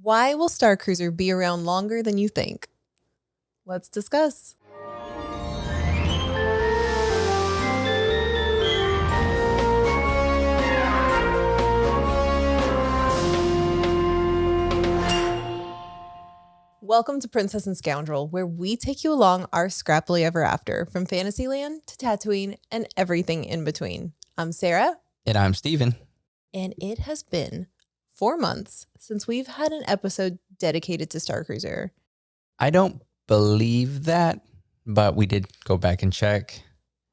Why will Starcruiser be around longer than you think? Let's discuss. Welcome to Princess and Scoundrel, where we take you along our scrappily ever after, from Fantasyland to Tatooine and everything in between. I'm Sarah. And I'm Steven. And it has been 4 months since we've had an episode dedicated to Starcruiser. I don't believe that, but we did go back and check.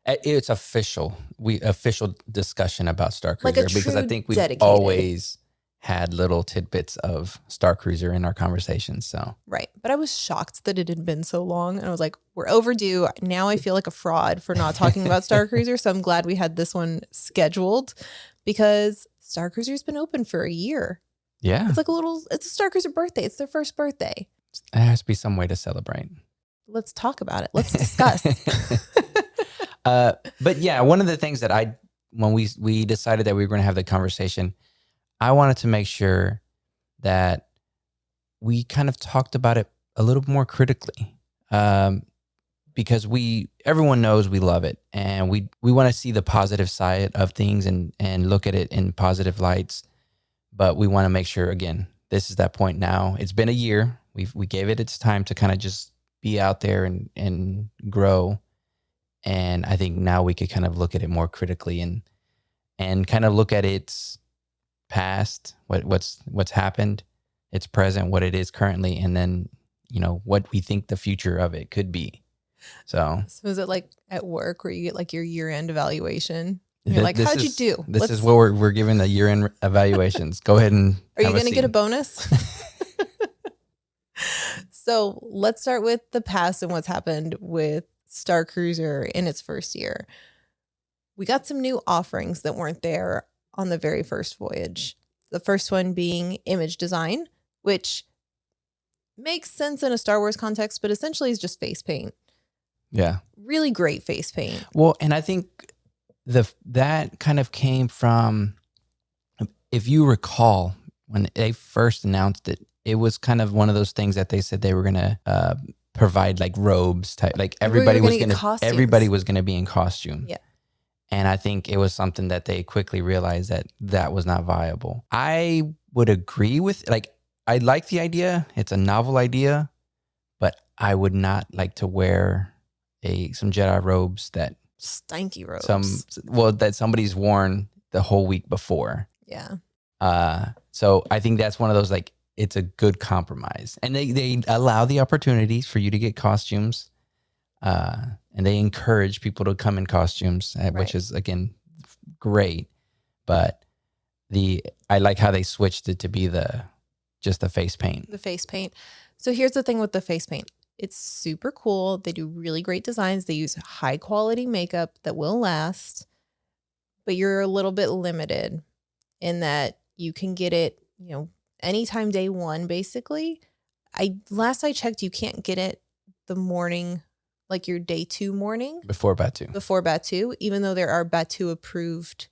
It's official. Official discussion about Starcruiser, Like a because I think we've dedicated. always had little tidbits of Starcruiser in our conversations. So Right. But I was shocked that it had been so long. And I was like, we're overdue. Now I feel like a fraud for not talking about Starcruiser. So I'm glad we had this one scheduled because Starcruiser's been open for a year. Yeah. It's like it's a Starcruiser birthday. It's their first birthday. There has to be some way to celebrate. Let's talk about it. Let's discuss. But yeah, one of the things that when we decided that we were going to have the conversation, I wanted to make sure that we kind of talked about it a little more critically, because everyone knows we love it, and we want to see the positive side of things and look at it in positive lights. But we want to make sure, again, this is that point now. It's been a year. We gave it its time to kind of just be out there and grow. And I think now we could kind of look at it more critically and kind of look at its past, what's happened, its present, what it is currently, and then, what we think the future of it could be. So is it like at work where you get like your year-end evaluation? You're like, how'd you do? This is what we're giving the year-end evaluations. Go ahead and Are you going to get a bonus? So let's start with the past and what's happened with Starcruiser in its first year. We got some new offerings that weren't there on the very first voyage. The first one being image design, which makes sense in a Star Wars context, but essentially is just face paint. Yeah. Really great face paint. Well, and I think that kind of came from, if you recall, when they first announced it, it was kind of one of those things that they said they were going to provide like robes type, like everybody was going to be in costume. Yeah. And I think it was something that they quickly realized that was not viable. I would agree with, I like the idea. It's a novel idea, but I would not like to wear some Jedi robes that stanky robes. That somebody's worn the whole week before. Yeah. So I think that's one of those, it's a good compromise. And they allow the opportunities for you to get costumes. And they encourage people to come in costumes, which is, again, great. But I like how they switched it to be just the face paint. The face paint. So here's the thing with the face paint. It's super cool. They do really great designs. They use high quality makeup that will last. But you're a little bit limited in that you can get it, anytime day one, basically. Last I checked, you can't get it the morning, like your day 2 morning. Before Batu, even though there are Batu approved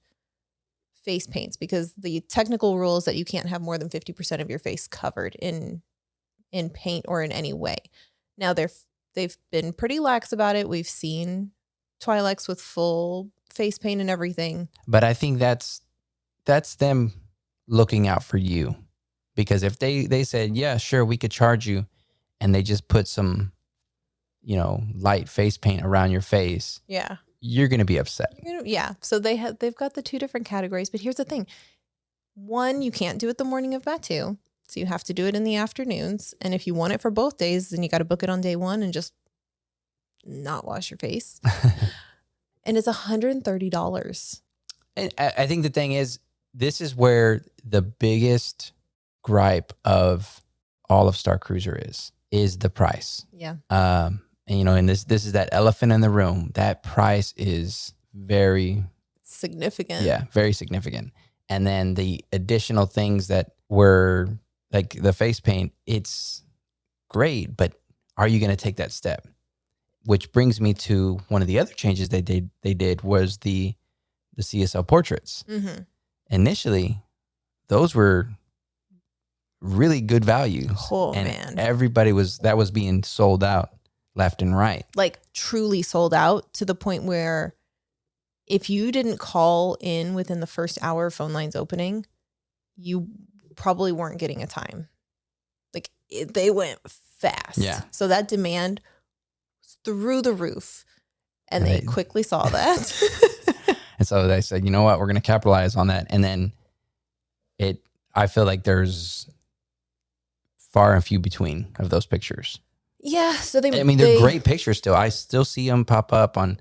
face paints, because the technical rule is that you can't have more than 50% of your face covered in paint or in any way. Now they've been pretty lax about it. We've seen Twi'leks with full face paint and everything. But I think that's them looking out for you, because if they said, yeah, sure, we could charge you, and they just put some light face paint around your face, yeah, you're going to be upset. Yeah. So they've got the 2 different categories, but here's the thing. One, you can't do it the morning of Batu. So you have to do it in the afternoons. And if you want it for both days, then you got to book it on day 1 and just not wash your face. And it's $130. And I think the thing is, this is where the biggest gripe of all of Starcruiser is the price. Yeah. And this is that elephant in the room. That price is very significant. Yeah, very significant. And then the additional things that were like the face paint, it's great, but are you going to take that step? Which brings me to one of the other changes they did was the CSL portraits. Mm-hmm. Initially, those were really good values. Oh, and man. everybody was being sold out left and right. Like truly sold out to the point where if you didn't call in within the first hour of phone lines opening, you probably weren't getting a time. Like they went fast. Yeah. So that demand was through the roof. And they quickly saw that. And so they said, you know what, we're going to capitalize on that. And then I feel like there's far and few between of those pictures. Yeah. So they're great pictures still. I still see them pop up on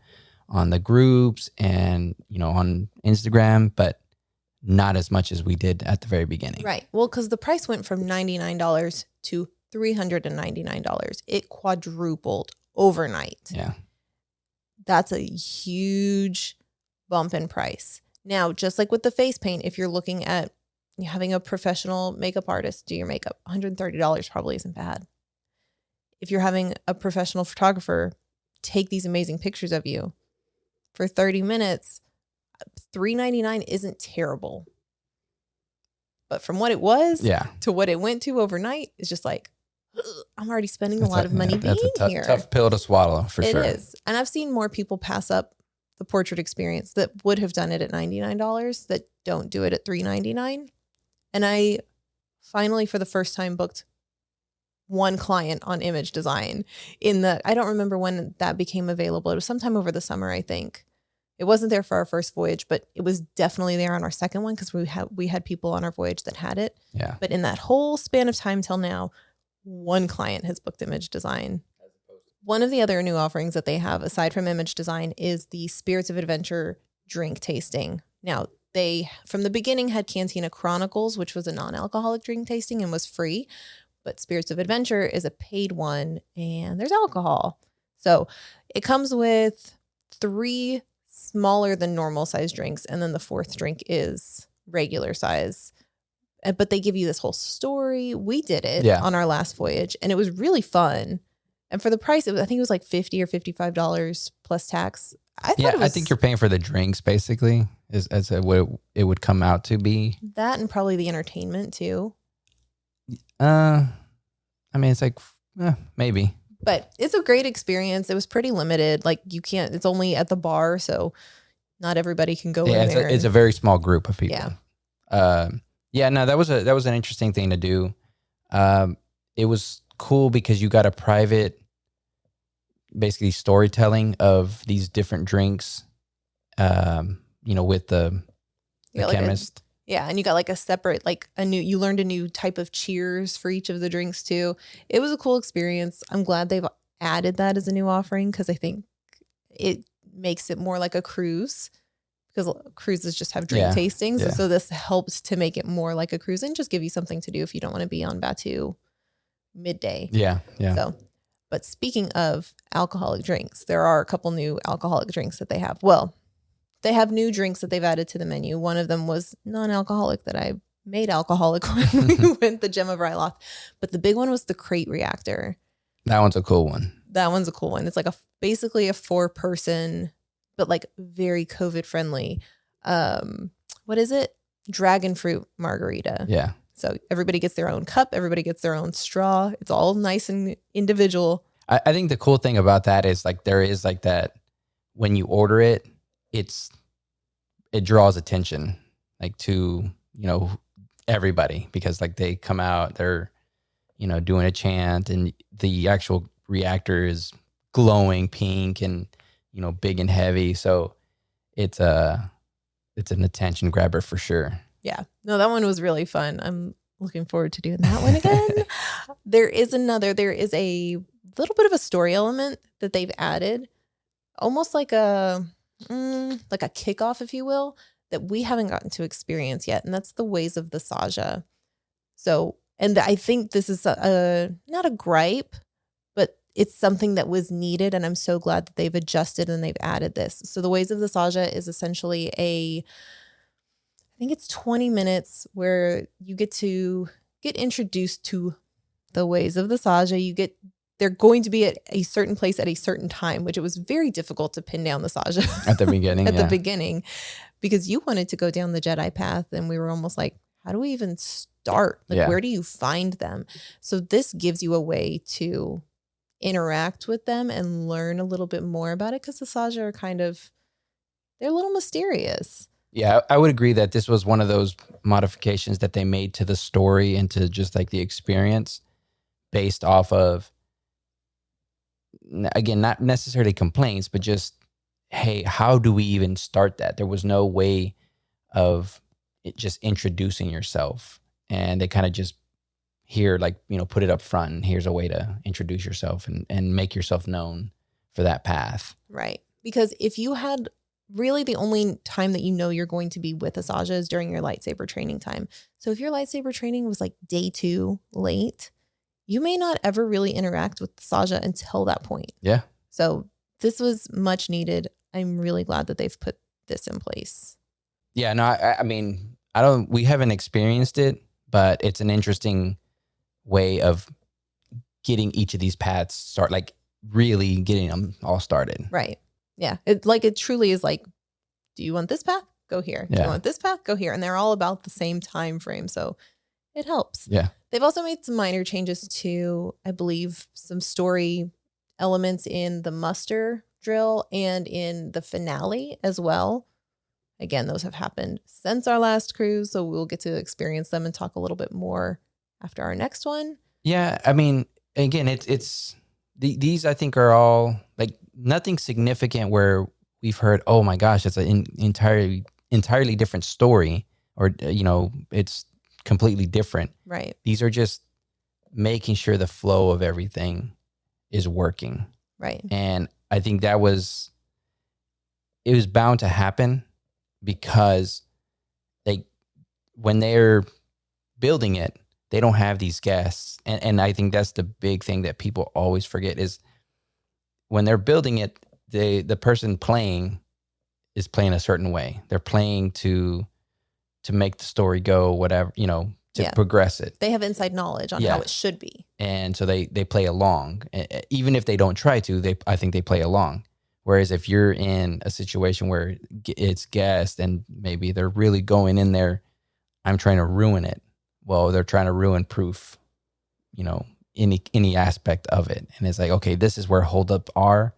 the groups and, on Instagram, but not as much as we did at the very beginning. Right. Well, because the price went from $99 to $399. It quadrupled overnight. Yeah. That's a huge bump in price. Now, just like with the face paint, if you're looking at having a professional makeup artist do your makeup, $130 probably isn't bad. If you're having a professional photographer take these amazing pictures of you for 30 minutes, $399 isn't terrible. But from what it was to what it went to overnight, it's just like, I'm already spending a lot of money being here. Tough pill to swallow for sure. It is. And I've seen more people pass up the portrait experience that would have done it at $99 that don't do it at $399. And I finally, for the first time, booked one client on image design I don't remember when that became available. It was sometime over the summer, I think. It wasn't there for our first voyage, but it was definitely there on our second one because we had people on our voyage that had it. Yeah. But in that whole span of time till now, one client has booked image design. One of the other new offerings that they have, aside from image design, is the Spirits of Adventure drink tasting. Now, they, from the beginning, had Cantina Chronicles, which was a non-alcoholic drink tasting and was free. But Spirits of Adventure is a paid one, and there's alcohol. So it comes with 3 smaller than normal size drinks, and then the 4th drink is regular size. But they give you this whole story. We did it on our last voyage, and it was really fun. And for the price, I think it was like $50 or $55 plus tax. I think you're paying for the drinks basically, as what it would come out to be. That and probably the entertainment too. It's like maybe. But it's a great experience. It was pretty limited. Like it's only at the bar, so not everybody can go in there. It's a very small group of people. That was an interesting thing to do. It was cool because you got a private, basically storytelling of these different drinks, with the chemist. And you got like a separate, you learned a new type of cheers for each of the drinks too. It was a cool experience. I'm glad they've added that as a new offering because I think it makes it more like a cruise, because cruises just have drink tastings. Yeah. So this helps to make it more like a cruise and just give you something to do if you don't want to be on Batu midday. Yeah. So, but speaking of alcoholic drinks, there are a couple new alcoholic drinks that they have. Well, they have new drinks that they've added to the menu. One of them was non-alcoholic that I made alcoholic when we went the Gem of Ryloth. But the big one was the Crate Reactor. That one's a cool one. It's like basically a 4-person, but like very COVID friendly. What is it? Dragon fruit margarita. Yeah. So everybody gets their own cup. Everybody gets their own straw. It's all nice and individual. I think the cool thing about that is there is that when you order it, it draws attention to, everybody, because they come out, they're, doing a chant, and the actual reactor is glowing pink and, big and heavy. So it's an attention grabber for sure. Yeah. No, that one was really fun. I'm looking forward to doing that one again. There is a little bit of a story element that they've added, almost like a kickoff, if you will, that we haven't gotten to experience yet. And that's the Ways of the Saja. So, and I think this is not a gripe, but it's something that was needed. And I'm so glad that they've adjusted and they've added this. So the Ways of the Saja is essentially I think it's 20 minutes where you get to get introduced to the Ways of the Saja. They're going to be at a certain place at a certain time, which it was very difficult to pin down the Saja at the beginning. The beginning, because you wanted to go down the Jedi path, and we were almost like, how do we even start? Like, Yeah. where do you find them? So this gives you a way to interact with them and learn a little bit more about it, because the Saja are they're a little mysterious. Yeah, I would agree that this was one of those modifications that they made to the story and to just like the experience based off of, again, not necessarily complaints, but just, hey, how do we even start that? There was no way of it just introducing yourself. And they kind of just here, like, put it up front. And here's a way to introduce yourself and make yourself known for that path. Right. Because if you had really the only time that you're going to be with a Saja is during your lightsaber training time. So if your lightsaber training was like day 2 late, you may not ever really interact with the Saja until that point. Yeah. So this was much needed. I'm really glad that they've put this in place. Yeah, no, I mean, we haven't experienced it, but it's an interesting way of getting each of these paths like really getting them all started. Right. Yeah. It truly is like, do you want this path? Go here. Do you want this path? Go here. And they're all about the same time frame. So it helps. Yeah. They've also made some minor changes to, I believe, some story elements in the muster drill and in the finale as well. Again, those have happened since our last cruise, so we'll get to experience them and talk a little bit more after our next one. Yeah, I mean, again, it's these I think are all like nothing significant where we've heard, oh my gosh, it's an entirely different story, or it's completely different. Right. These are just making sure the flow of everything is working. Right. And I think it was bound to happen because when they're building it, they don't have these guests. And I think that's the big thing that people always forget is when they're building it, the person playing is playing a certain way. They're playing to make the story go, whatever, to progress it. They have inside knowledge on how it should be. And so they play along. Even if they don't try to, I think they play along. Whereas if you're in a situation where it's guests and maybe they're really going in there, I'm trying to ruin it. Well, they're trying to ruin proof, any aspect of it. And it's like, okay, this is where holdups are.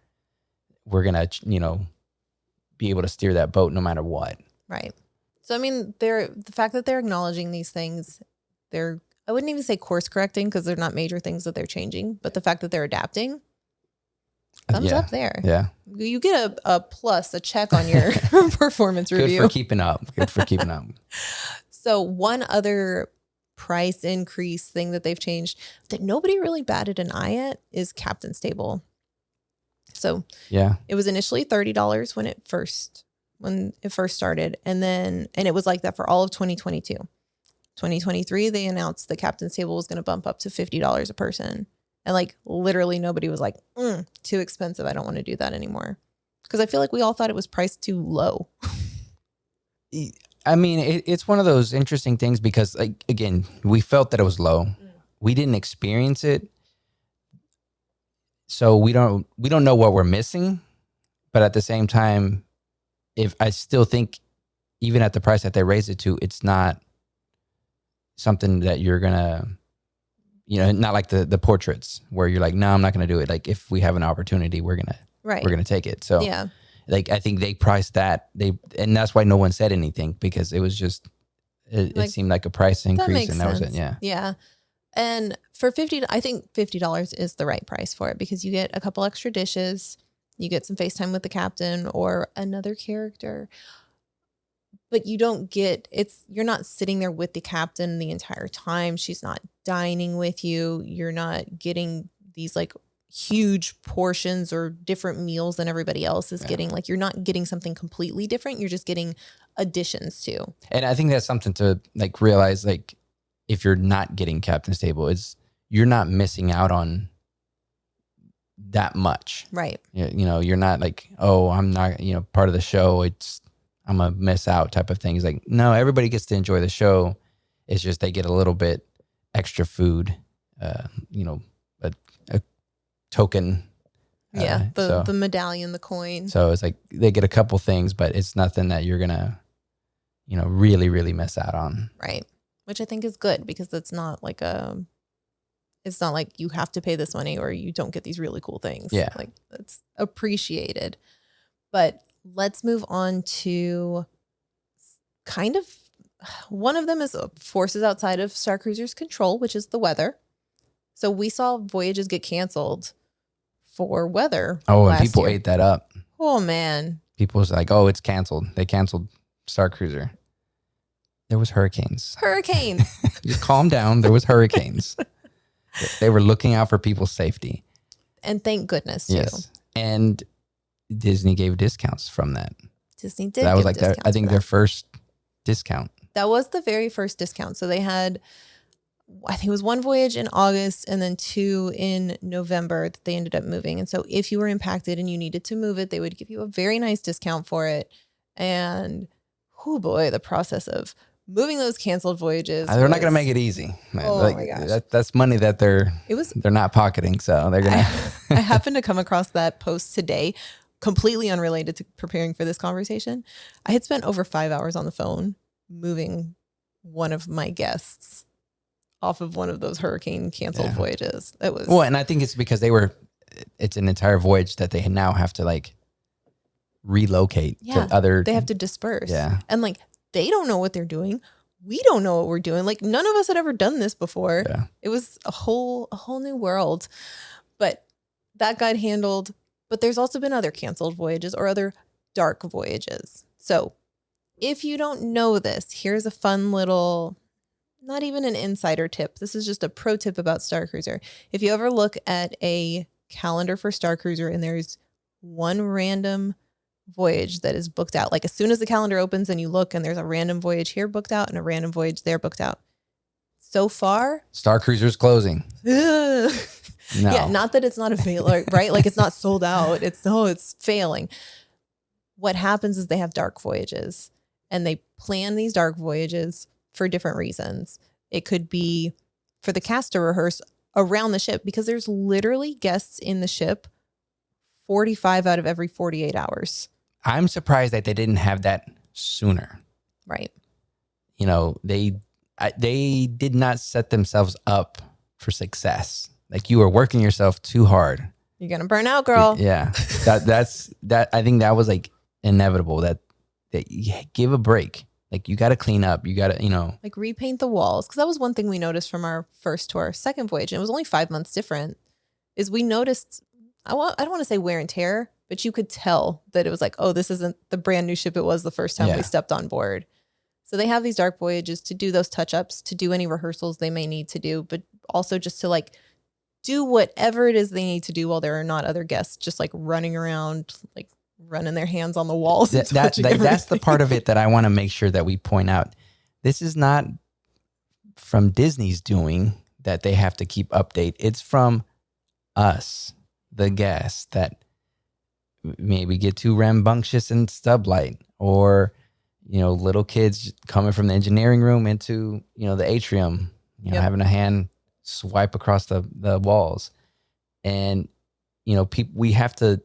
We're going to, be able to steer that boat no matter what. Right. So, I mean, the fact that they're acknowledging these things, I wouldn't even say course correcting because they're not major things that they're changing, but the fact that they're adapting, thumbs up there. Yeah. You get a plus, a check on your performance review. Good for keeping up. So one other price increase thing that they've changed that nobody really batted an eye at is Captain's Table. So yeah, it was initially $30 when it first started. And it was like that for all of 2022. 2023, they announced the Captain's Table was going to bump up to $50 a person. And like literally nobody was like, too expensive. I don't want to do that anymore. Because I feel like we all thought it was priced too low. I mean, it's one of those interesting things because, like, again, we felt that it was low. We didn't experience it. So we don't know what we're missing. But at the same time, if I still think even at the price that they raised it to, it's not something that you're going to, not like the portraits where you're like, no, I'm not going to do it. Like if we have an opportunity, we're going to take it. So yeah. Like I think they priced that and that's why no one said anything because it was just it seemed like a price increase and that was it. Yeah. Yeah. And for I think $50 is the right price for it because you get a couple extra dishes, you get some FaceTime with the captain or another character, but you don't get you're not sitting there with the captain the entire time. She's not dining with you. You're not getting these like huge portions or different meals than everybody else is getting. Like you're not getting something completely different. You're just getting additions to. And I think that's something to like realize, like if you're not getting Captain's Table, you're not missing out on that much. Right. You're not like, oh, I'm not, part of the show. I'm gonna miss out type of thing. It's like, no, everybody gets to enjoy the show. It's just they get a little bit extra food, a token. Yeah, the medallion, the coin. So it's like they get a couple things, but it's nothing that you're gonna, really, really miss out on. Right. which I think is good because it's not like you have to pay this money or you don't get these really cool things. Yeah. Like it's appreciated. But let's move on to kind of one of them is forces outside of Starcruiser's control, which is the weather. So we saw voyages get canceled for weather. Oh, and last people year. ate that up. Oh man. People was like, "Oh, it's canceled. They canceled Starcruiser." There was hurricanes. Hurricanes. Just calm down. There was hurricanes. They were looking out for people's safety. And thank goodness too. Yes. And Disney gave discounts from that. Disney did. That was give like discounts I think for their that. first discount. That was the very first discount. So they had, I think it was one voyage in August and then 2 in November that they ended up moving. And so if you were impacted and you needed to move it, they would give you a very nice discount for it. And oh boy, the process of moving those canceled voyages. They're not going to make it easy. Oh my gosh. That's money that they're not pocketing. So they're going to. I happened to come across that post today, completely unrelated to preparing for this conversation. I had spent over 5 hours on the phone moving one of my guests off of one of those hurricane canceled voyages. It was and I think it's because it's an entire voyage that they now have to like relocate to other. They have to disperse. Yeah. And like, they don't know what they're doing. We don't know what we're doing. Like none of us had ever done this before. Yeah. It was a whole new world, but that got handled. But there's also been other canceled voyages or other dark voyages. So if you don't know this, here's a fun little, not even an insider tip. This is just a pro tip about Starcruiser. If you ever look at a calendar for Starcruiser and there's one random voyage that is booked out, like as soon as the calendar opens and you look and there's a random voyage here booked out and a random voyage there booked out. So far, Starcruiser's closing. No. No. Yeah, not that it's not available, right? Like it's not sold out. It's failing. What happens is they have dark voyages and they plan these dark voyages for different reasons. It could be for the cast to rehearse around the ship because there's literally guests in the ship 45 out of every 48 hours. I'm surprised that they didn't have that sooner. Right. You know, they did not set themselves up for success. Like you were working yourself too hard. You're going to burn out, girl. Yeah. That's I think that was like inevitable that you give a break. Like you got to clean up. You got to, like repaint the walls. Cause that was one thing we noticed from our first to our second voyage. And it was only 5 months different is we noticed, I don't want to say wear and tear, but you could tell that it was like, oh, this isn't the brand new ship it was the first time we stepped on board. So they have these dark voyages to do those touch-ups, to do any rehearsals they may need to do, but also just to like do whatever it is they need to do while there are not other guests just like running around, like running their hands on the walls. That's the part of it that I want to make sure that we point out. This is not from Disney's doing that they have to keep update. It's from us, the guests, that maybe get too rambunctious and stublight, or little kids coming from the engineering room into the atrium, having a hand swipe across the walls, and we have to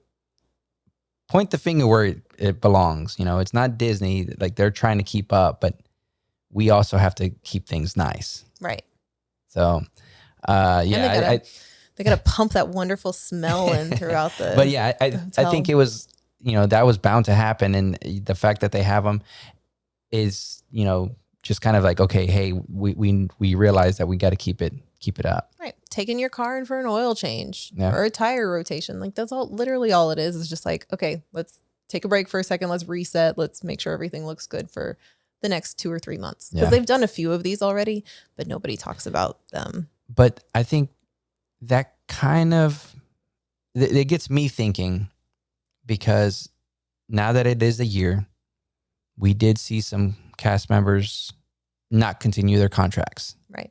point the finger where it belongs. It's not Disney, like they're trying to keep up, but we also have to keep things nice, right? So they gotta pump that wonderful smell in throughout the but yeah, I think it was that was bound to happen, and the fact that they have them is just kind of like, okay, hey, we realize that we got to keep it up. Right. Taking your car in for an oil change Yeah. or a tire rotation. Like that's literally all it is just like, okay, let's take a break for a second. Let's reset. Let's make sure everything looks good for the next 2 or 3 months. Because they've done a few of these already, but nobody talks about them. But I think that kind of, it gets me thinking, because now that it is a year, we did see some cast members not continue their contracts. Right.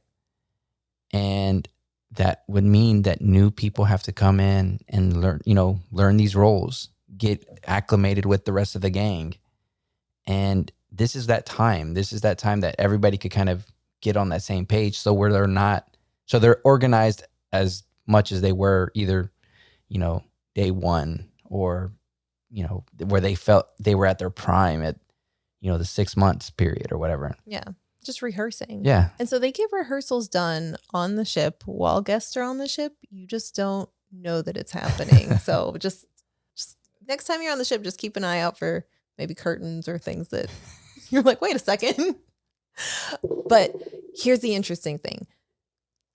And that would mean that new people have to come in and learn these roles, get acclimated with the rest of the gang. And this is that time. This is that time that everybody could kind of get on that same page. So where they're organized as much as they were either, day one, or, where they felt they were at their prime at, the 6 months period or whatever. Yeah. just rehearsing. Yeah. And so they get rehearsals done on the ship while guests are on the ship. You just don't know that it's happening. So just next time you're on the ship, just keep an eye out for maybe curtains or things that you're like, wait a second. But here's the interesting thing.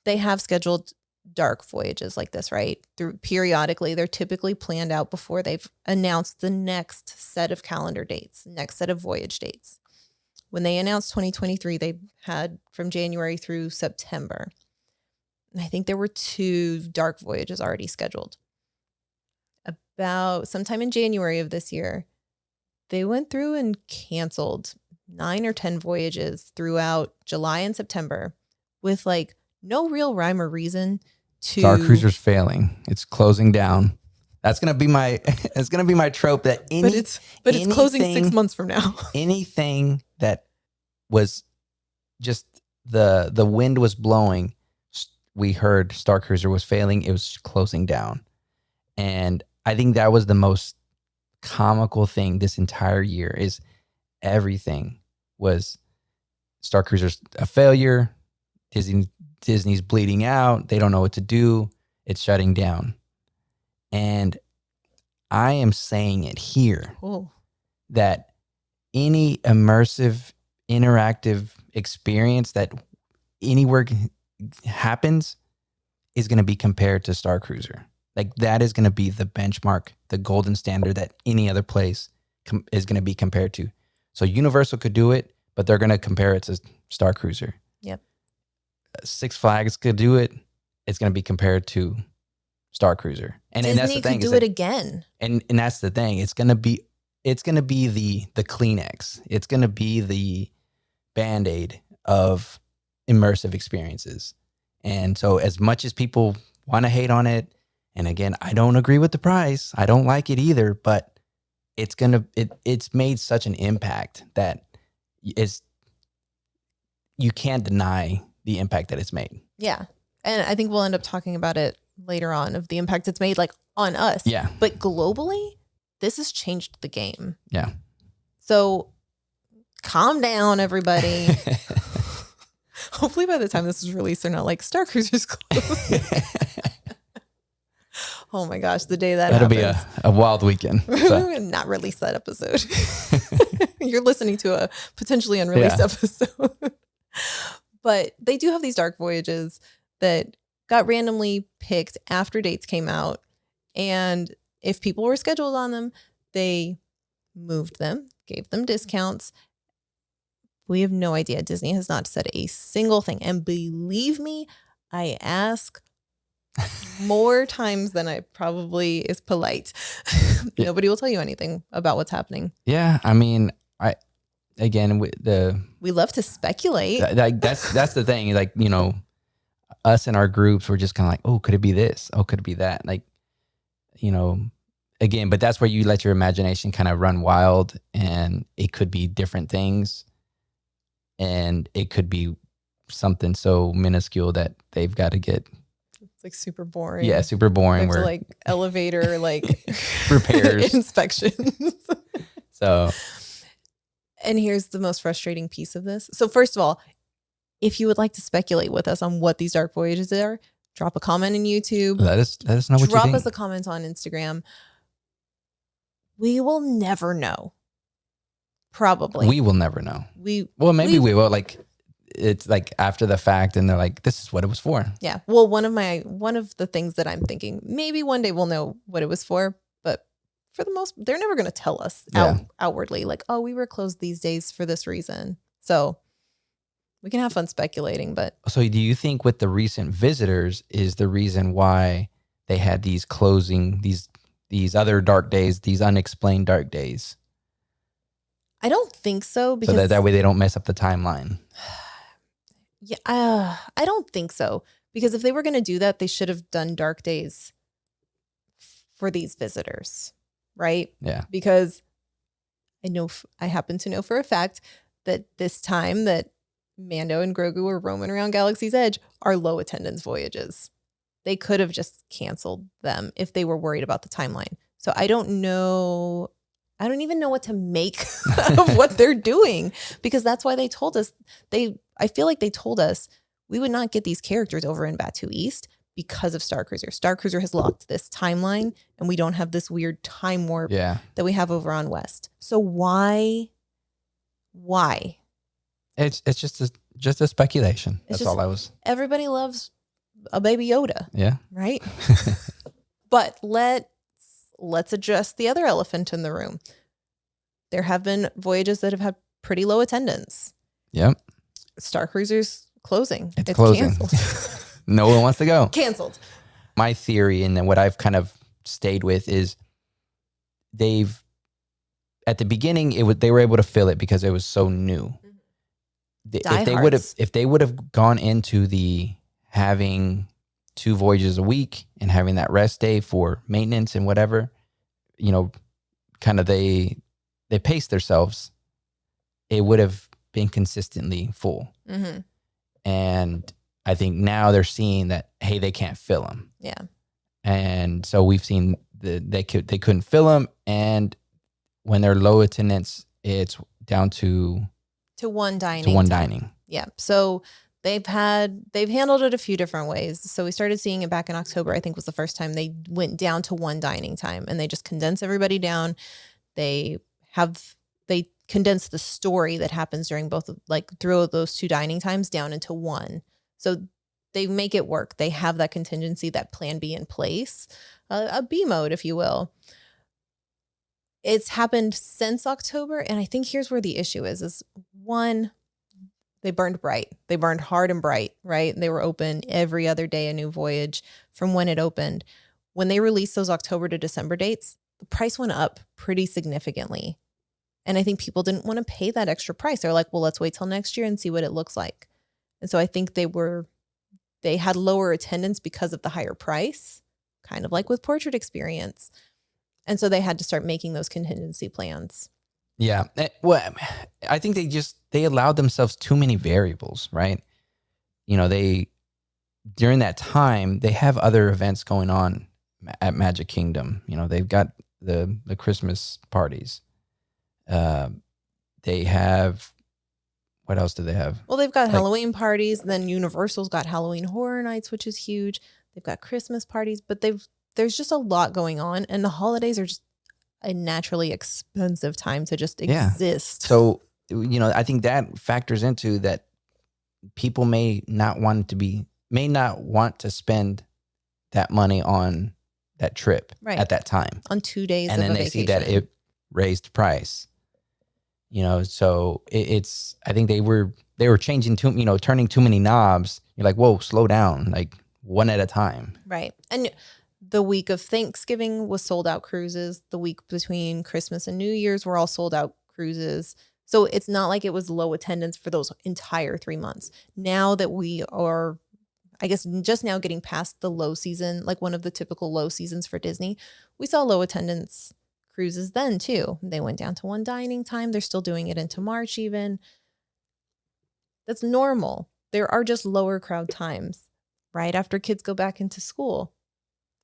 They have scheduled dark voyages like this, right? Periodically, they're typically planned out before they've announced the next set of calendar dates, next set of voyage dates. When they announced 2023, they had from January through September. And I think there were 2 dark voyages already scheduled. About sometime in January of this year, they went through and canceled 9 or 10 voyages throughout July and September with like no real rhyme or reason to Starcruiser's failing. It's closing down. That's gonna be my trope that it's closing 6 months from now. Anything that was just the wind was blowing, we heard Starcruiser was failing, it was closing down. And I think that was the most comical thing this entire year is everything was Starcruiser's a failure. Disney's bleeding out. They don't know what to do. It's shutting down. And I am saying it here that any immersive, interactive experience that anywhere happens is going to be compared to Starcruiser. Like that is going to be the benchmark, the golden standard that any other place is going to be compared to. So Universal could do it, but they're going to compare it to Starcruiser. Yep. Six Flags could do it. It's going to be compared to Starcruiser. And Disney that's the thing. Could do it again. And that's the thing. It's going to be the Kleenex. It's going to be the Band-Aid of immersive experiences. And so as much as people want to hate on it, and again, I don't agree with the price. I don't like it either, but it's made such an impact that you can't deny the impact that it's made. Yeah. And I think we'll end up talking about it later on of the impact it's made like on us. Yeah. But globally, this has changed the game. Yeah. So calm down, everybody. Hopefully by the time this is released, they're not like Starcruiser's closed. Oh my gosh, the day that'll be a wild weekend. So. Not release that episode. You're listening to a potentially unreleased episode. But they do have these dark voyages that got randomly picked after dates came out. And if people were scheduled on them, they moved them, gave them discounts. We have no idea. Disney has not said a single thing. And believe me, I ask more times than I probably is polite. Nobody will tell you anything about what's happening. Yeah, I mean, we love to speculate. That's the thing. Like, you know, us and our groups were just kind of like, oh, could it be this? Oh, could it be that? Like, you know, again, but that's where you let your imagination kind of run wild, and it could be different things, and it could be something so minuscule that they've got to get. It's like super boring. Yeah, super boring. Where like elevator like repairs, inspections. So, and here's the most frustrating piece of this. So first of all, if you would like to speculate with us on what these dark voyages are, drop a comment in YouTube. Let us know what you think. Drop us a comment on Instagram. We will never know. Probably. We will never know. Maybe we will. Like, it's like after the fact, and they're like, this is what it was for. Yeah. Well, one of the things that I'm thinking, maybe one day we'll know what it was for, but for the most, they're never going to tell us outwardly, like, oh, we were closed these days for this reason. So we can have fun speculating, but. So do you think with the recent visitors is the reason why they had these closing, these other dark days, these unexplained dark days? I don't think so. Because so that way they don't mess up the timeline. Yeah, I don't think so. Because if they were going to do that, they should have done dark days for these visitors, right? Yeah. Because I happen to know for a fact that this time that Mando and Grogu were roaming around Galaxy's Edge are low attendance voyages. They could have just canceled them if they were worried about the timeline. So I don't know I don't even know what to make of what they're doing, because that's why they told us I feel like they told us we would not get these characters over in Batu East because of Starcruiser. Starcruiser has locked this timeline, and we don't have this weird time warp that we have over on West. So why? It's just a speculation. That's all I was. Everybody loves a Baby Yoda. Yeah. Right? But let's address the other elephant in the room. There have been voyages that have had pretty low attendance. Yep. Starcruiser's closing. It's closing. Canceled. No one wants to go. Canceled. My theory, and then what I've kind of stayed with, is at the beginning they were able to fill it because it was so new. If they would have gone into the having 2 voyages a week and having that rest day for maintenance and whatever, kind of they paced themselves, it would have been consistently full. Mm-hmm. And I think now they're seeing that, hey, they can't fill them. Yeah. And so we've seen they couldn't fill them, and when they're low attendance, it's down to one dining. To one dining. Yeah. So they've handled it a few different ways. So we started seeing it back in October, I think was the first time they went down to one dining time, and they just condense everybody down. They condense the story that happens during both, like through those 2 dining times down into one. So they make it work. They have that contingency, that plan B in place, a B mode, if you will. It's happened since October. And I think here's where the issue is one, they burned bright. They burned hard and bright, right? They were open every other day, a new voyage from when it opened. When they released those October to December dates, the price went up pretty significantly. And I think people didn't want to pay that extra price. They're like, well, let's wait till next year and see what it looks like. And so I think they had lower attendance because of the higher price, kind of like with Portrait Experience. And so they had to start making those contingency plans. Yeah. Well, I think they allowed themselves too many variables, right? During that time, they have other events going on at Magic Kingdom. They've got the Christmas parties. They have, what else do they have? Well, they've got Halloween parties. Then Universal's got Halloween Horror Nights, which is huge. They've got Christmas parties, but there's just a lot going on. And the holidays are just a naturally expensive time to just exist. So, I think that factors into that. People may not want to spend that money on that trip at that time. On 2 days and of then a they vacation. see that it raised price. So it's, I think they were changing turning too many knobs. You're like, whoa, slow down, like one at a time. Right. And the week of Thanksgiving was sold out cruises. The week between Christmas and New Year's were all sold out cruises. So it's not like it was low attendance for those entire 3 months. Now that we are, I guess, just now getting past the low season, like one of the typical low seasons for Disney, we saw low attendance cruises then too. They went down to one dining time. They're still doing it into March even. That's normal. There are just lower crowd times right after kids go back into school.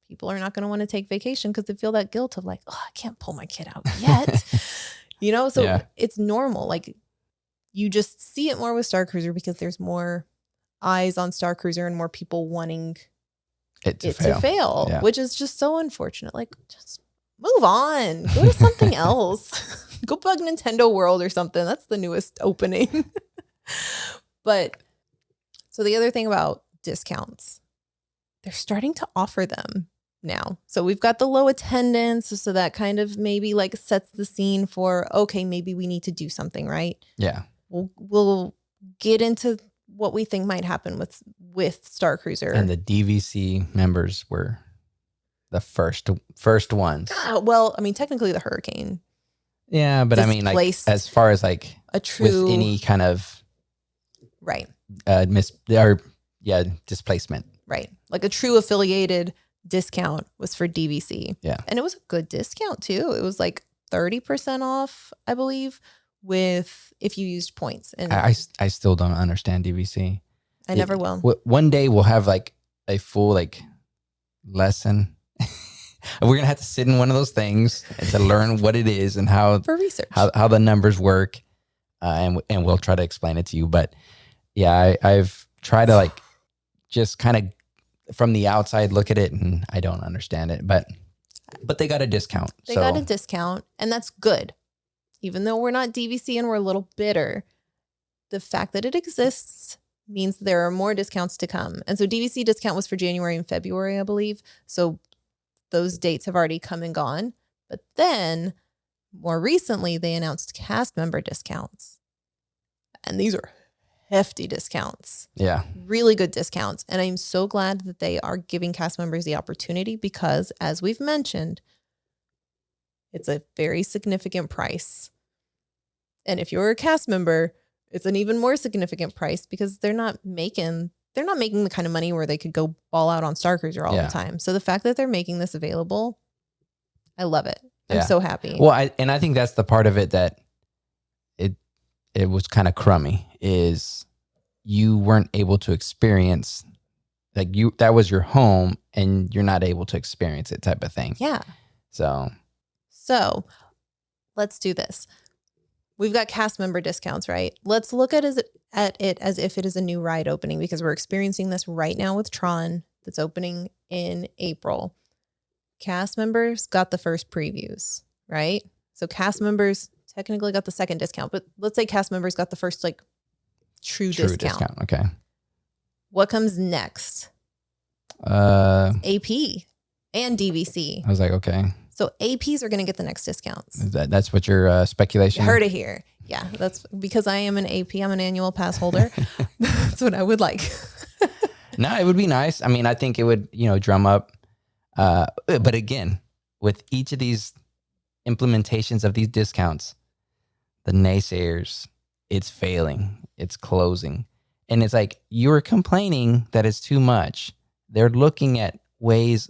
People are not going to want to take vacation because they feel that guilt of like, oh, I can't pull my kid out yet. So It's normal. Like, you just see it more with Starcruiser because there's more eyes on Starcruiser and more people wanting it to fail, which is just so unfortunate. Like, just move on. Go to something else. Go bug Nintendo World or something. That's the newest opening. But so the other thing about discounts, they're starting to offer them now. So we've got the low attendance. So that kind of maybe like sets the scene for, okay, maybe we need to do something, right? Yeah. We'll get into what we think might happen with Starcruiser. And the DVC members were the first ones. Well, I mean, technically the Hurricane. Yeah, but I mean, like, as far as like a true with any kind of displacement. Right. Like a true affiliated discount was for DVC. Yeah. And it was a good discount too. It was like 30% off, I believe, with if you used points. And I still don't understand DVC. I never will. One day we'll have like a full like lesson we're going to have to sit in one of those things and to learn what it is and how For research. how the numbers work. And we'll try to explain it to you. But yeah, I've tried to like just kind of from the outside look at it, and I don't understand it. But they got a discount. They got a discount, and that's good. Even though we're not DVC and we're a little bitter, the fact that it exists means there are more discounts to come. And so DVC discount was for January and February, I believe. So those dates have already come and gone. But then more recently, they announced cast member discounts. And these are hefty discounts. Yeah. Really good discounts. And I'm so glad that they are giving cast members the opportunity because, as we've mentioned, it's a very significant price. And if you're a cast member, it's an even more significant price because they're not making the kind of money where they could go ball out on Starcruiser all the time. So the fact that they're making this available, I love it. I'm so happy. Well, I think that's the part of it that it was kind of crummy is you weren't able to experience that was your home and you're not able to experience it type of thing. Yeah. So let's do this. We've got cast member discounts, right? Let's look at it as if it is a new ride opening because we're experiencing this right now with Tron that's opening in April. Cast members got the first previews, right? So cast members technically got the second discount, but let's say cast members got the first like true discount. Okay. What comes next? AP and DVC. I was like, okay. So APs are going to get the next discounts. That's what your speculation? You heard it here. Yeah, that's because I am an AP. I'm an annual pass holder. That's what I would like. No, it would be nice. I mean, I think it would, drum up. But again, with each of these implementations of these discounts, the naysayers, it's failing, it's closing. And it's like, you're complaining that it's too much. They're looking at ways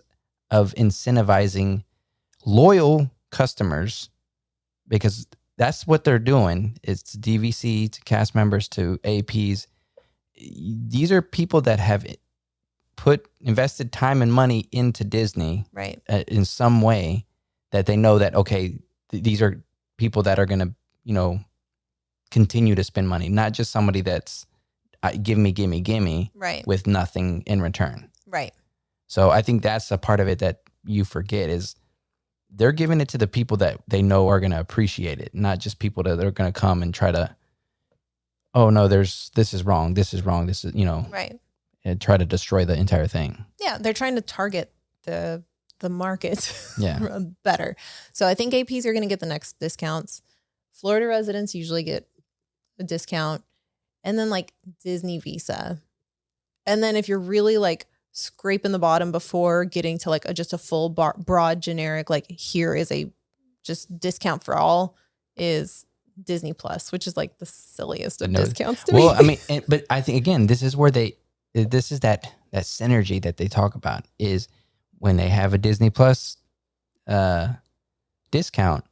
of incentivizing loyal customers because that's what they're doing. It's DVC to cast members to APs. These are people that have invested time and money into Disney, right? In some way that they know that, okay, these are people that are going to, continue to spend money, not just somebody that's give me, right, with nothing in return. Right. So I think that's a part of it that you forget is they're giving it to the people that they know are going to appreciate it, not just people that are going to come and try to, oh no, this is wrong, this is, right, and try to destroy the entire thing. Yeah, they're trying to target the market better. So I think APs are going to get the next discounts. Florida residents usually get a discount, and then like Disney Visa. And then if you're really like scraping the bottom before getting to like just a full broad generic, like here is a just discount for all, is Disney Plus, which is like the silliest of discounts to me. Well, I mean, but I think again, this is where this is that synergy that they talk about is when they have a Disney Plus discount,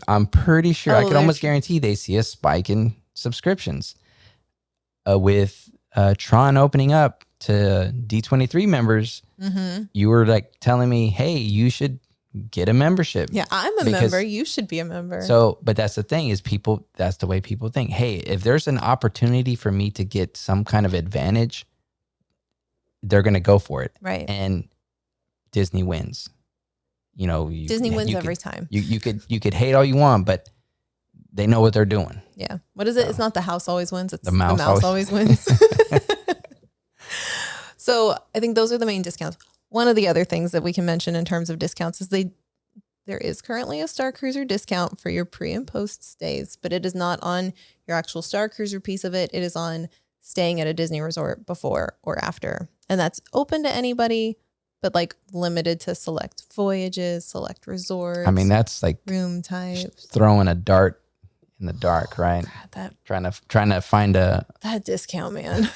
I'm pretty sure I can almost guarantee they see a spike in subscriptions with Tron opening up to D23 members. Mm-hmm. You were like telling me, hey, you should get a membership. Yeah, I'm a member. You should be a member. So, but that's the thing is that's the way people think. Hey, if there's an opportunity for me to get some kind of advantage, they're going to go for it. Right. And Disney wins. Disney wins every time. You could hate all you want, but they know what they're doing. Yeah. What is it? So, it's not the house always wins. It's the mouse always wins. So I think those are the main discounts. One of the other things that we can mention in terms of discounts is there is currently a Starcruiser discount for your pre and post stays, but it is not on your actual Starcruiser piece of it. It is on staying at a Disney resort before or after. And that's open to anybody, but like limited to select voyages, select resorts. I mean, that's like room types. Throwing a dart in the dark, right? God, trying to find that discount, man.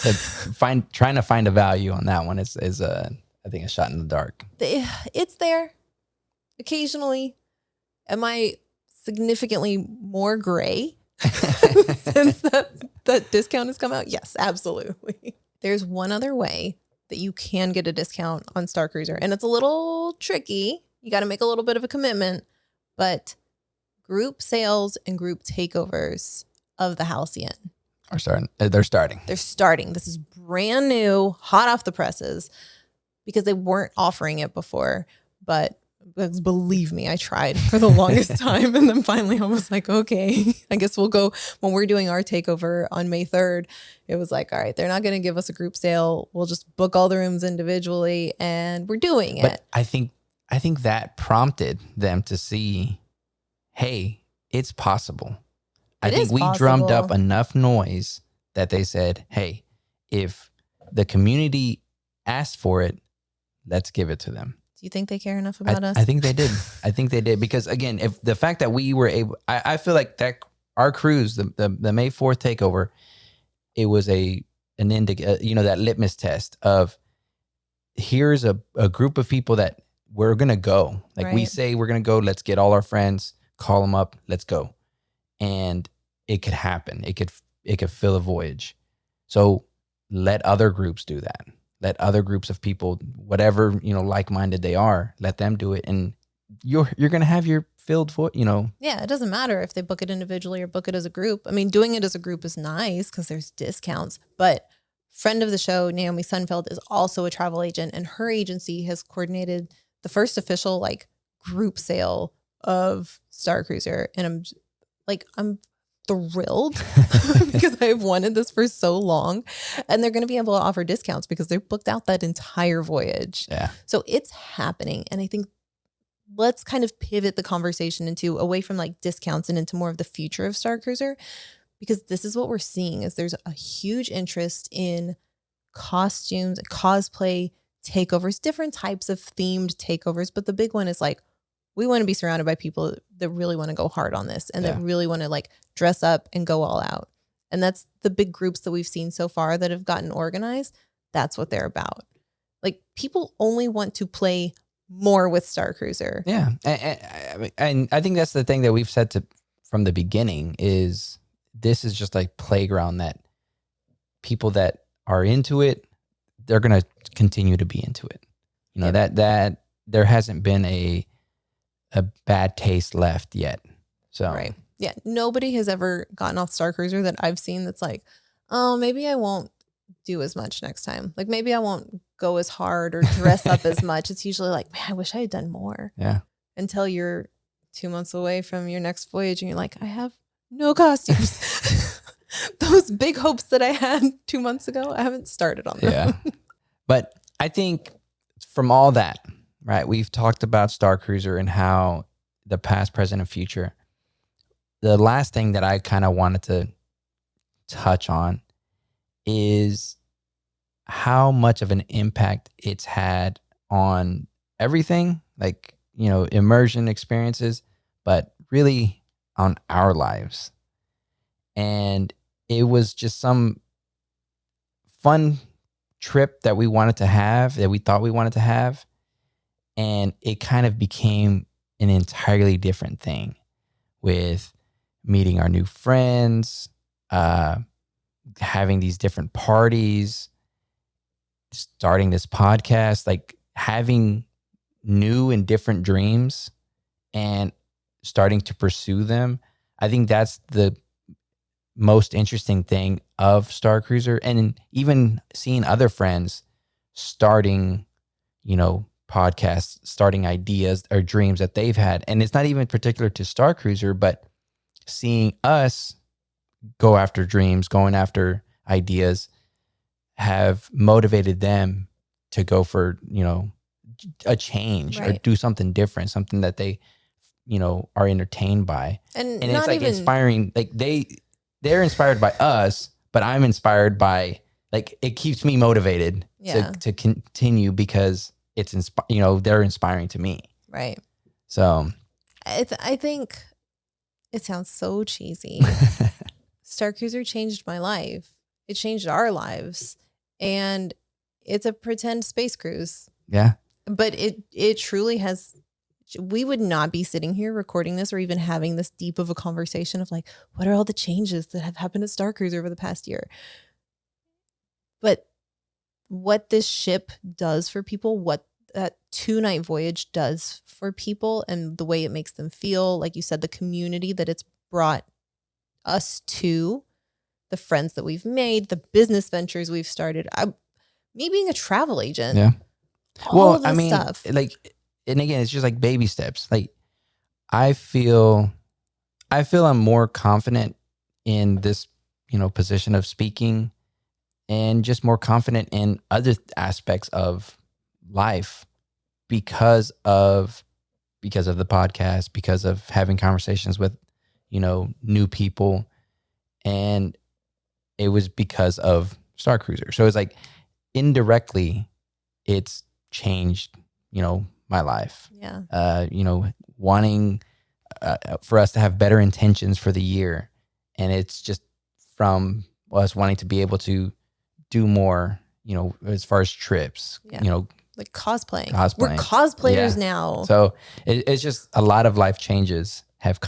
trying to find a value on that one is I think a shot in the dark. It's there occasionally. Am I significantly more gray since that discount has come out? Yes, absolutely. There's one other way that you can get a discount on Starcruiser. And it's a little tricky. You got to make a little bit of a commitment, but group sales and group takeovers of the Halcyon are starting. They're starting. They're starting. This is brand new, hot off the presses, because they weren't offering it before. But believe me, I tried for the longest time. And then finally I was like, okay, I guess we'll go. When we're doing our takeover on May 3rd, it was like, all right, they're not going to give us a group sale. We'll just book all the rooms individually and we're doing it. But I think that prompted them to see, hey, it's possible. I think we drummed up enough noise that they said, hey, if the community asked for it, let's give it to them. Do you think they care enough about us? I think they did. I think they did. Because again, if the fact that we were able, I feel like that our cruise, the May 4th takeover, it was that litmus test of here's a group of people that we're going to go. Like we say we're going to go, let's get all our friends, call them up, let's go. And it could happen. It could fill a voyage. So let other groups do that. Let other groups of people, whatever, like-minded they are, let them do it. And you're going to have your filled voyage, Yeah, it doesn't matter if they book it individually or book it as a group. I mean, doing it as a group is nice because there's discounts. But friend of the show, Naomi Sunfeld, is also a travel agent. And her agency has coordinated the first official group sale of Starcruiser. And I'm thrilled because I've wanted this for so long, and they're going to be able to offer discounts because they've booked out that entire voyage. Yeah. So it's happening. And I think let's kind of pivot the conversation away from discounts and into more of the future of Starcruiser, because this is what we're seeing is there's a huge interest in costumes, cosplay takeovers, different types of themed takeovers. But the big one is we want to be surrounded by people that really want to go hard on this and that really want to dress up and go all out. And that's the big groups that we've seen so far that have gotten organized. That's what they're about. People only want to play more with Starcruiser. Yeah. And I think that's the thing that we've said from the beginning is this is just playground that people that are into it, they're going to continue to be into it. That there hasn't been a bad taste left yet. So right. Yeah. Nobody has ever gotten off Starcruiser that I've seen that's oh, maybe I won't do as much next time. Maybe I won't go as hard or dress up as much. It's usually man, I wish I had done more. Yeah. Until you're 2 months away from your next voyage and you're I have no costumes. Those big hopes that I had 2 months ago, I haven't started on them. Yeah. But I think from all that, right, we've talked about Starcruiser and how the past, present, and future. The last thing that I kind of wanted to touch on is how much of an impact it's had on everything, immersion experiences, but really on our lives. And it was just some fun trip that we wanted to have, that we thought we wanted to have. And it kind of became an entirely different thing with meeting our new friends, having these different parties, starting this podcast, having new and different dreams and starting to pursue them. I think that's the most interesting thing of Starcruiser. And even seeing other friends starting, podcasts, starting ideas or dreams that they've had. And it's not even particular to Starcruiser, but seeing us go after dreams, going after ideas, have motivated them to go for, a change or do something different, something that they, are entertained by. And it's inspiring. They're inspired by us, but I'm inspired by, it keeps me motivated to continue because it's they're inspiring to me. Right. So I think it sounds so cheesy. Starcruiser changed my life. It changed our lives. And it's a pretend space cruise. Yeah. But it truly has. We would not be sitting here recording this or even having this deep of a conversation of what are all the changes that have happened at Starcruiser over the past year? But what this ship does for people, what that 2-night voyage does for people, and the way it makes them feel. Like you said, the community that it's brought us to, the friends that we've made, the business ventures we've started. Me being a travel agent. Yeah. All of this stuff. Like, and again, it's just like baby steps. Like, I feel I'm more confident in this, position of speaking, and just more confident in other aspects of life because of the podcast, because of having conversations with, new people. And it was because of Starcruiser. So it's like indirectly it's changed, my life. Yeah. Wanting for us to have better intentions for the year. And it's just from us wanting to be able to do more, as far as trips, like cosplaying. Cosplaying. We're cosplayers now. So it's just a lot of life changes have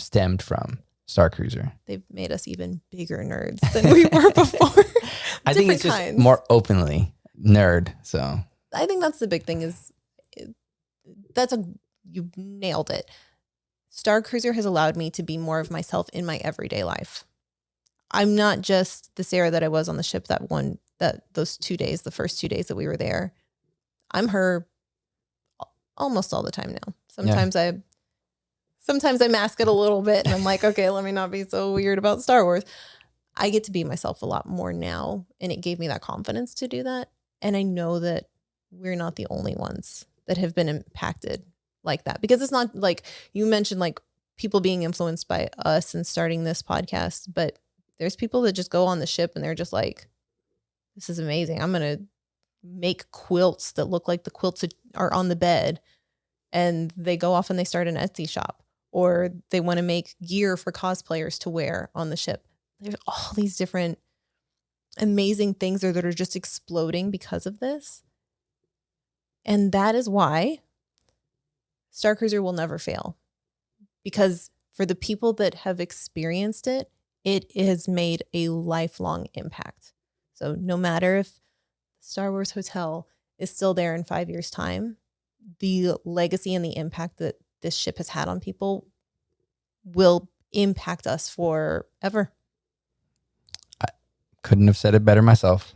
stemmed from Starcruiser. They've made us even bigger nerds than we were before. I think it's just more openly nerd. So I think that's the big thing you nailed it. Starcruiser has allowed me to be more of myself in my everyday life. I'm not just the Sarah that I was on the ship those 2 days, the first 2 days that we were there. I'm her almost all the time now. Sometimes I mask it a little bit and I'm like, okay, let me not be so weird about Star Wars. I get to be myself a lot more now, and it gave me that confidence to do that. And I know that we're not the only ones that have been impacted like that, because it's not like you mentioned, like people being influenced by us and starting this podcast, but there's people that just go on the ship and they're just like, this is amazing. I'm going to make quilts that look like the quilts that are on the bed. And they go off and they start an Etsy shop, or they want to make gear for cosplayers to wear on the ship. There's all these different amazing things that are just exploding because of this. And that is why Starcruiser will never fail, because for the people that have experienced it, it has made a lifelong impact. So no matter if Star Wars Hotel is still there in 5 years' time, the legacy and the impact that this ship has had on people will impact us forever. I couldn't have said it better myself.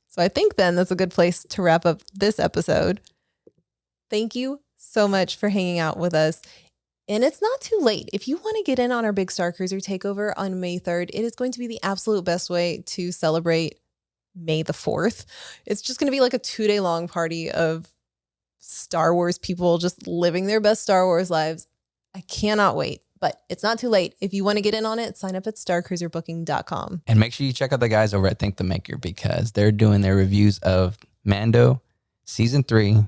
So I think then that's a good place to wrap up this episode. Thank you so much for hanging out with us. And it's not too late. If you want to get in on our big Starcruiser takeover on May 3rd, it is going to be the absolute best way to celebrate May the 4th. It's just going to be like a 2-day long party of Star Wars people just living their best Star Wars lives. I cannot wait, but it's not too late. If you want to get in on it, sign up at starcruiserbooking.com. And make sure you check out the guys over at Think the Maker, because they're doing their reviews of Mando season 3.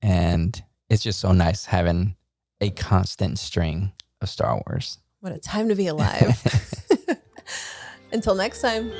And it's just so nice having a constant string of Star Wars. What a time to be alive. Until next time.